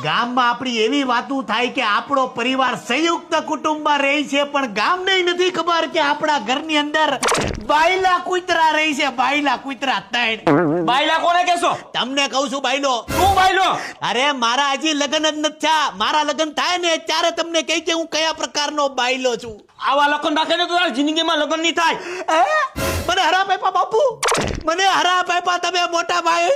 ગામમાં આપણી એવી વાતો થાય કે આપણો પરિવાર સંયુક્ત કુટુંબમાં રહે છે, પણ ગામને નથી ખબર કે આપણા ઘરની અંદર બાયલા કૂતરા રહે છે. બાયલા કૂતરા ત્રણ. બાયલા કોને કહેશો? તમને કહું છું બાયલો. તું બાયલો? અરે મારા હજી લગ્ન જ નથી થયા. મારા લગ્ન થાય ને ત્યારે તમને કહી કે હું કયા પ્રકારનો બાયલો છું. આવા લખન રાખે ને તો તારી જિંદગીમાં લગ્ન નહીં થાય. મને હરા પાપા બાપુ, મને હરા પાપા. તમે મોટા ભાઈ,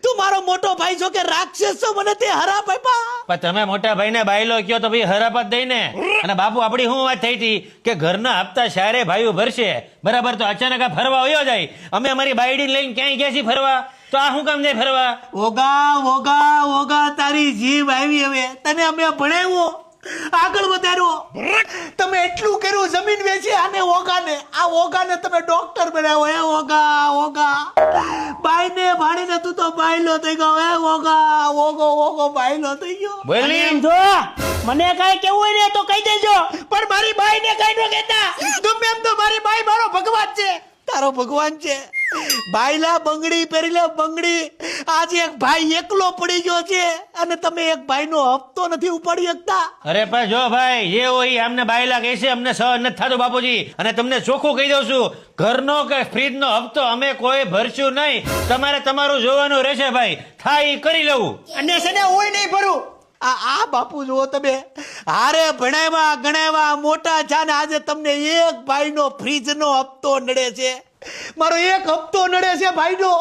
તું મારો મોટો ભાઈ છો કે રાક્ષસ છો? મને તે હરા પાપા. પણ તમે મોટા ભાઈને બાયલો કયો તો ભાઈ હરાપત દઈ ને. અને બાપુ આપડી શું વાત થઈ હતી કે ઘરના હપ્તા સારે ભાઈઓ ભરશે, બરાબર? તો અચાનક આ ફરવા વયો જાય. અમે અમારી બાયડી લઈને ક્યાંય ગયા છીએ ફરવા, તો આ શું કામ જાય ફરવા? ઓગા ઓગા ઓગા, તારી જીભ આવી. હવે તને અમે ભણાવ્યો, આગળ વધાર્યો, તમે એટલું કર્યું, જમીન વેચી આને ઓગાને. આ ઓગાને તમે ડોક્ટર બનાવ્યો. હે ઓગા ઓગા, બાઈને ભાડીને તું તો બાયલો થઈ ગયો. હે ઓગા ઓગો ઓગો બાયલો થઈ ગયો. બોલી જો મને કઈ કેવું હોય ને તો કહી દેજો, પણ મારી બાઈને કઈ ન કહેતા. ગમે એમ તો મારી બાઈ મારો ભગવાન છે, તારો ભગવાન છે. બાયલા બંગડી પહેરી લે, બંગડી. આજે એક ભાઈ એકલો પડી ગયો છે અને તમે એક ભાઈનો હપ્તો નથી ઉપાડી શકતા. અરે પણ જો ભાઈ, જે હોય અમને બાયલા કહે છે, અમને સહન નથી થતું બાપુજી. અને તમને ચોખ્ખું કહી દઉં છું, ઘરનો કે ફ્રીજનો હપ્તો અમે કોઈ ભરશું નહીં. તમારે તમારું જોવાનું રહેશે ભાઈ, થાય ઈ કરી લેવું. અને છે ને હું નહીં ભરું. આ બાપુ જુઓ તમે, હારે ભણાવ્યા ગણાવ્યા મોટા છે ને આજે તમને એક ભાઈનો ફ્રીજનો હપ્તો નડે છે. મારો એક હપ્તો નડે છે ભાઈનો.